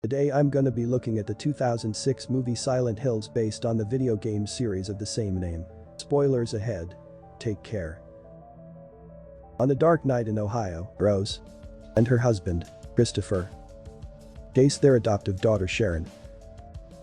Today I'm gonna be looking at the 2006 movie Silent Hills based on the video game series of the same name. Spoilers ahead. Take care. On a dark night in Ohio, Rose and her husband, Christopher, chase their adoptive daughter Sharon,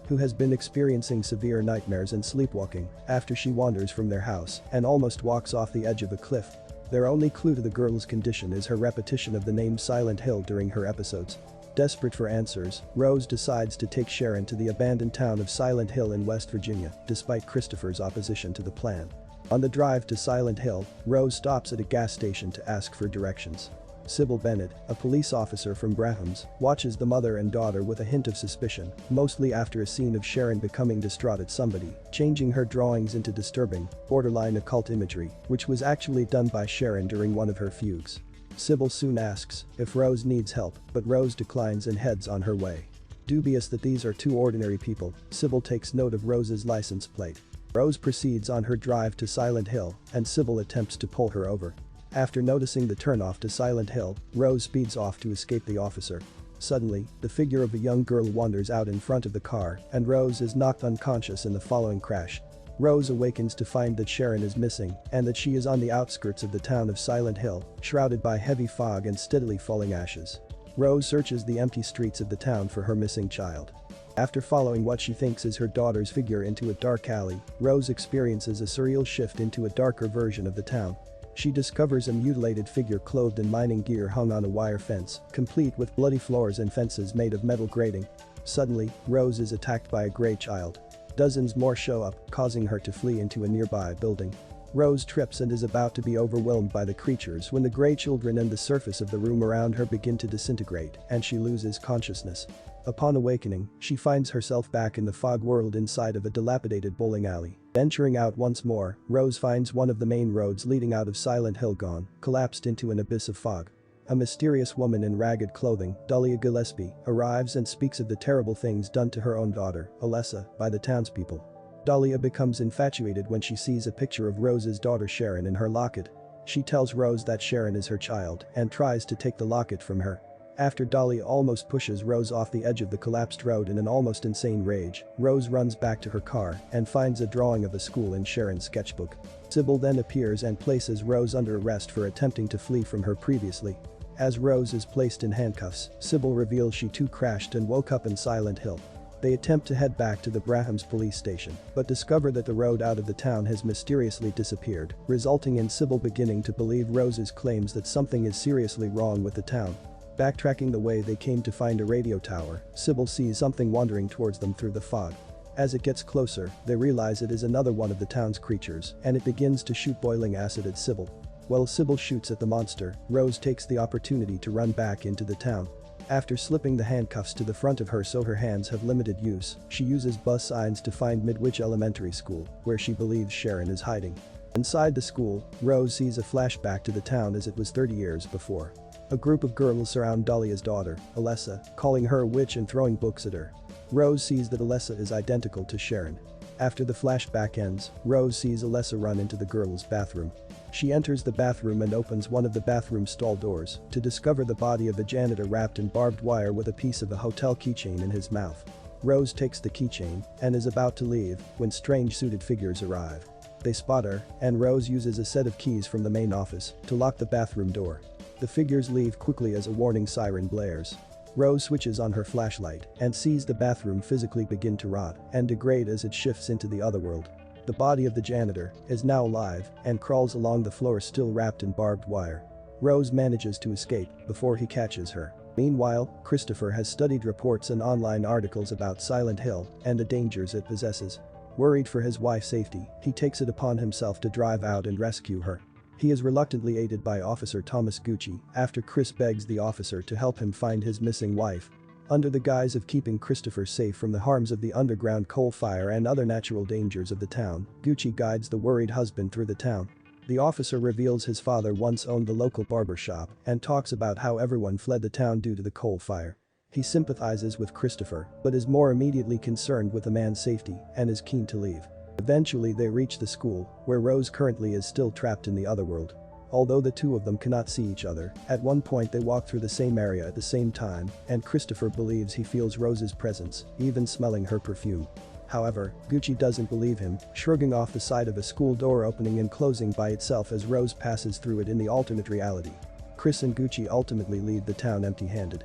who has been experiencing severe nightmares and sleepwalking after she wanders from their house and almost walks off the edge of a cliff. Their only clue to the girl's condition is her repetition of the name Silent Hill during her episodes. Desperate for answers, Rose decides to take Sharon to the abandoned town of Silent Hill in West Virginia, despite Christopher's opposition to the plan. On the drive to Silent Hill, Rose stops at a gas station to ask for directions. Sybil Bennett, a police officer from Brahms, watches the mother and daughter with a hint of suspicion, mostly after a scene of Sharon becoming distraught at somebody, changing her drawings into disturbing, borderline occult imagery, which was actually done by Sharon during one of her fugues. Sybil soon asks if Rose needs help, but Rose declines and heads on her way. Dubious that these are two ordinary people, Sybil takes note of Rose's license plate. Rose proceeds on her drive to Silent Hill, and Sybil attempts to pull her over. After noticing the turnoff to Silent Hill, Rose speeds off to escape the officer. Suddenly, the figure of a young girl wanders out in front of the car, and Rose is knocked unconscious in the following crash. Rose awakens to find that Sharon is missing and that she is on the outskirts of the town of Silent Hill, shrouded by heavy fog and steadily falling ashes. Rose searches the empty streets of the town for her missing child. After following what she thinks is her daughter's figure into a dark alley, Rose experiences a surreal shift into a darker version of the town. She discovers a mutilated figure clothed in mining gear hung on a wire fence, complete with bloody floors and fences made of metal grating. Suddenly, Rose is attacked by a gray child. Dozens more show up, causing her to flee into a nearby building. Rose trips and is about to be overwhelmed by the creatures when the gray children and the surface of the room around her begin to disintegrate, and she loses consciousness. Upon awakening, she finds herself back in the fog world inside of a dilapidated bowling alley. Venturing out once more, Rose finds one of the main roads leading out of Silent Hill gone, collapsed into an abyss of fog. A mysterious woman in ragged clothing, Dahlia Gillespie, arrives and speaks of the terrible things done to her own daughter, Alessa, by the townspeople. Dahlia becomes infatuated when she sees a picture of Rose's daughter Sharon in her locket. She tells Rose that Sharon is her child and tries to take the locket from her. After Dahlia almost pushes Rose off the edge of the collapsed road in an almost insane rage, Rose runs back to her car and finds a drawing of a school in Sharon's sketchbook. Sybil then appears and places Rose under arrest for attempting to flee from her previously. As Rose is placed in handcuffs, Sybil reveals she too crashed and woke up in Silent Hill. They attempt to head back to the Brahms police station, but discover that the road out of the town has mysteriously disappeared, resulting in Sybil beginning to believe Rose's claims that something is seriously wrong with the town. Backtracking the way they came to find a radio tower, Sybil sees something wandering towards them through the fog. As it gets closer, they realize it is another one of the town's creatures, and it begins to shoot boiling acid at Sybil. While Sybil shoots at the monster, Rose takes the opportunity to run back into the town. After slipping the handcuffs to the front of her so her hands have limited use, she uses bus signs to find Midwich Elementary School, where she believes Sharon is hiding. Inside the school, Rose sees a flashback to the town as it was 30 years before. A group of girls surround Dahlia's daughter, Alessa, calling her a witch and throwing books at her. Rose sees that Alessa is identical to Sharon. After the flashback ends, Rose sees Alessa run into the girls' bathroom. She enters the bathroom and opens one of the bathroom stall doors to discover the body of a janitor wrapped in barbed wire with a piece of a hotel keychain in his mouth. Rose takes the keychain and is about to leave when strange suited figures arrive. They spot her, and Rose uses a set of keys from the main office to lock the bathroom door. The figures leave quickly as a warning siren blares. Rose switches on her flashlight and sees the bathroom physically begin to rot and degrade as it shifts into the other world. The body of the janitor is now alive and crawls along the floor still wrapped in barbed wire. Rose manages to escape before he catches her. Meanwhile, Christopher has studied reports and online articles about Silent Hill and the dangers it possesses. Worried for his wife's safety, he takes it upon himself to drive out and rescue her. He is reluctantly aided by Officer Thomas Gucci after Chris begs the officer to help him find his missing wife. Under the guise of keeping Christopher safe from the harms of the underground coal fire and other natural dangers of the town, Gucci guides the worried husband through the town. The officer reveals his father once owned the local barber shop and talks about how everyone fled the town due to the coal fire. He sympathizes with Christopher, but is more immediately concerned with the man's safety and is keen to leave. Eventually they reach the school, where Rose currently is still trapped in the other world. although the two of them cannot see each other. At one point they walk through the same area at the same time, and Christopher believes he feels Rose's presence, even smelling her perfume. However, Gucci doesn't believe him, shrugging off the side of a school door opening and closing by itself as Rose passes through it in the alternate reality. Chris and Gucci ultimately leave the town empty-handed.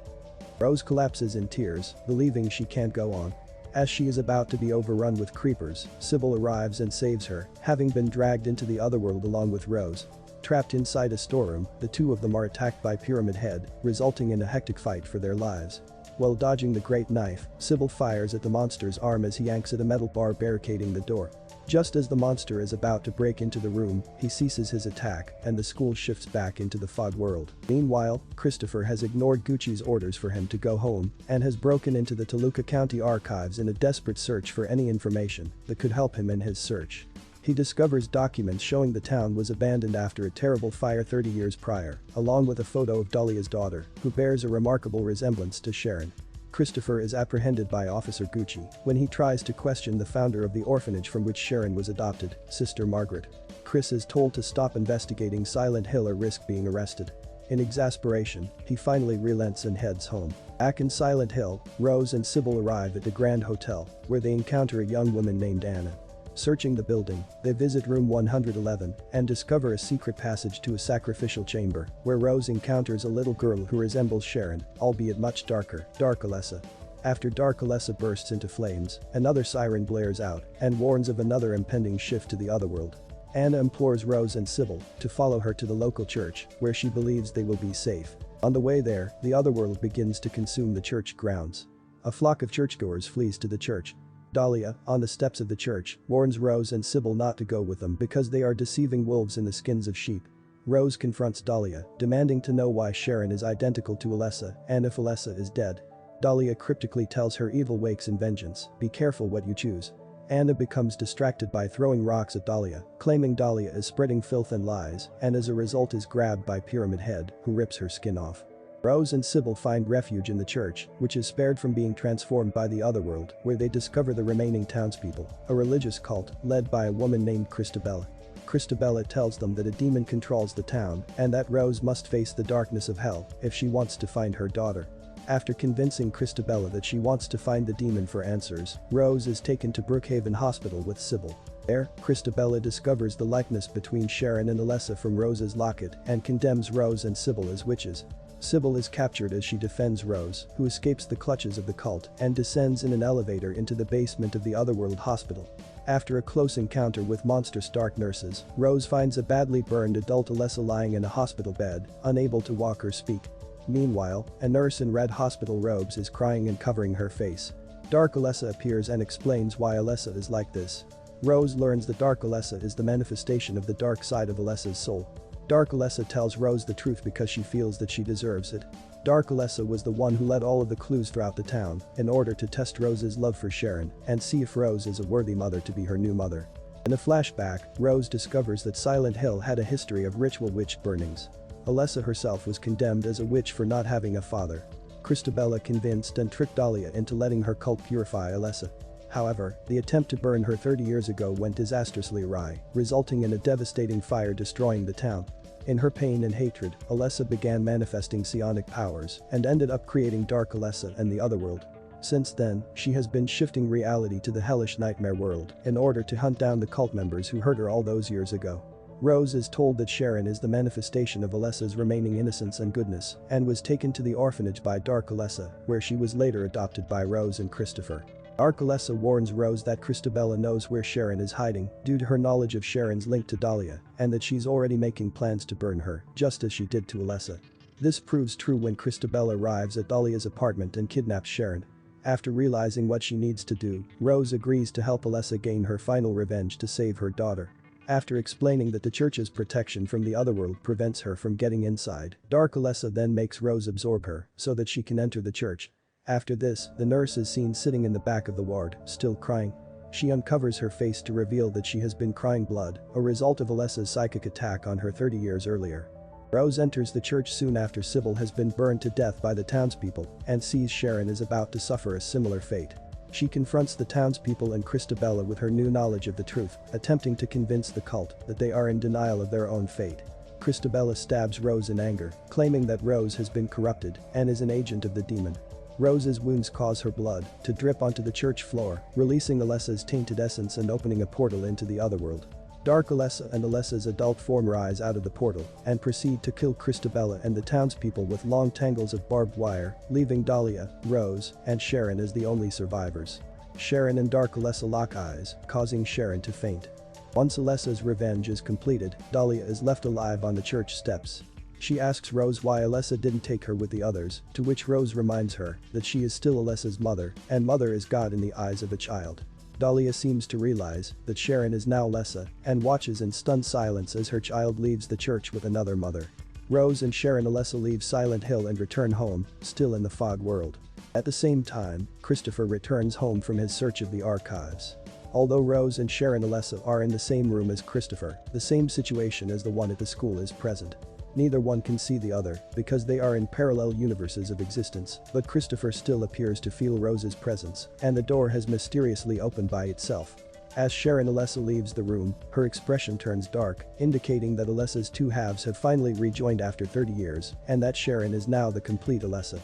Rose collapses in tears, believing she can't go on. As she is about to be overrun with creepers, Sybil arrives and saves her, having been dragged into the otherworld along with Rose. Trapped inside a storeroom, the two of them are attacked by Pyramid Head, resulting in a hectic fight for their lives. While dodging the great knife, Sybil fires at the monster's arm as he yanks at a metal bar barricading the door. Just as the monster is about to break into the room, he ceases his attack, and the school shifts back into the fog world. Meanwhile, Christopher has ignored Gucci's orders for him to go home, and has broken into the Toluca County archives in a desperate search for any information that could help him in his search. He discovers documents showing the town was abandoned after a terrible fire 30 years prior, along with a photo of Dahlia's daughter, who bears a remarkable resemblance to Sharon. Christopher is apprehended by Officer Gucci when he tries to question the founder of the orphanage from which Sharon was adopted, Sister Margaret. Chris is told to stop investigating Silent Hill or risk being arrested. In exasperation, he finally relents and heads home. Back in Silent Hill, Rose and Sybil arrive at the Grand Hotel, where they encounter a young woman named Anna. Searching the building, they visit room 111 and discover a secret passage to a sacrificial chamber, where Rose encounters a little girl who resembles Sharon, albeit much darker, Dark Alessa. After Dark Alessa bursts into flames, another siren blares out and warns of another impending shift to the otherworld. Anna implores Rose and Sybil to follow her to the local church, where she believes they will be safe. On the way there, the otherworld begins to consume the church grounds. A flock of churchgoers flees to the church. Dahlia, on the steps of the church, warns Rose and Sybil not to go with them because they are deceiving wolves in the skins of sheep. Rose confronts Dahlia, demanding to know why Sharon is identical to Alessa and if Alessa is dead. Dahlia cryptically tells her evil wakes in vengeance, be careful what you choose. Anna becomes distracted by throwing rocks at Dahlia, claiming Dahlia is spreading filth and lies, and as a result is grabbed by Pyramid Head, who rips her skin off. Rose and Sybil find refuge in the church, which is spared from being transformed by the otherworld, where they discover the remaining townspeople, a religious cult led by a woman named Christabella. Christabella tells them that a demon controls the town and that Rose must face the darkness of hell if she wants to find her daughter. After convincing Christabella that she wants to find the demon for answers, Rose is taken to Brookhaven Hospital with Sybil. There, Christabella discovers the likeness between Sharon and Alessa from Rose's locket and condemns Rose and Sybil as witches. Sybil is captured as she defends Rose, who escapes the clutches of the cult and descends in an elevator into the basement of the Otherworld Hospital. After a close encounter with monstrous dark nurses, Rose finds a badly burned adult Alessa lying in a hospital bed, unable to walk or speak. Meanwhile, a nurse in red hospital robes is crying and covering her face. Dark Alessa appears and explains why Alessa is like this. Rose learns that Dark Alessa is the manifestation of the dark side of Alessa's soul. Dark Alessa tells Rose the truth because she feels that she deserves it. Dark Alessa was the one who led all of the clues throughout the town in order to test Rose's love for Sharon and see if Rose is a worthy mother to be her new mother. In a flashback, Rose discovers that Silent Hill had a history of ritual witch burnings. Alessa herself was condemned as a witch for not having a father. Christabella convinced and tricked Dahlia into letting her cult purify Alessa. However, the attempt to burn her 30 years ago went disastrously awry, resulting in a devastating fire destroying the town. In her pain and hatred, Alessa began manifesting psionic powers and ended up creating Dark Alessa and the Otherworld. Since then, she has been shifting reality to the hellish nightmare world in order to hunt down the cult members who hurt her all those years ago. Rose is told that Sharon is the manifestation of Alessa's remaining innocence and goodness and was taken to the orphanage by Dark Alessa, where she was later adopted by Rose and Christopher. Dark Alessa warns Rose that Christabella knows where Sharon is hiding due to her knowledge of Sharon's link to Dahlia and that she's already making plans to burn her, just as she did to Alessa. This proves true when Christabella arrives at Dahlia's apartment and kidnaps Sharon. After realizing what she needs to do, Rose agrees to help Alessa gain her final revenge to save her daughter. After explaining that the church's protection from the otherworld prevents her from getting inside, Dark Alessa then makes Rose absorb her so that she can enter the church. After this, the nurse is seen sitting in the back of the ward, still crying. She uncovers her face to reveal that she has been crying blood, a result of Alessa's psychic attack on her 30 years earlier. Rose enters the church soon after Sybil has been burned to death by the townspeople and sees Sharon is about to suffer a similar fate. She confronts the townspeople and Christabella with her new knowledge of the truth, attempting to convince the cult that they are in denial of their own fate. Christabella stabs Rose in anger, claiming that Rose has been corrupted and is an agent of the demon. Rose's wounds cause her blood to drip onto the church floor, releasing Alessa's tainted essence and opening a portal into the otherworld. Dark Alessa and Alessa's adult form rise out of the portal and proceed to kill Christabella and the townspeople with long tangles of barbed wire, leaving Dahlia, Rose, and Sharon as the only survivors. Sharon and Dark Alessa lock eyes, causing Sharon to faint. Once Alessa's revenge is completed, Dahlia is left alive on the church steps. She asks Rose why Alessa didn't take her with the others, to which Rose reminds her that she is still Alessa's mother, and mother is God in the eyes of a child. Dahlia seems to realize that Sharon is now Alessa and watches in stunned silence as her child leaves the church with another mother. Rose and Sharon Alessa leave Silent Hill and return home, still in the fog world. At the same time, Christopher returns home from his search of the archives. Although Rose and Sharon Alessa are in the same room as Christopher, the same situation as the one at the school is present. Neither one can see the other because they are in parallel universes of existence, but Christopher still appears to feel Rose's presence, and the door has mysteriously opened by itself. As Sharon Alessa leaves the room, her expression turns dark, indicating that Alessa's two halves have finally rejoined after 30 years, and that Sharon is now the complete Alessa.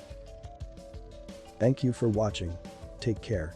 Thank you for watching. Take care.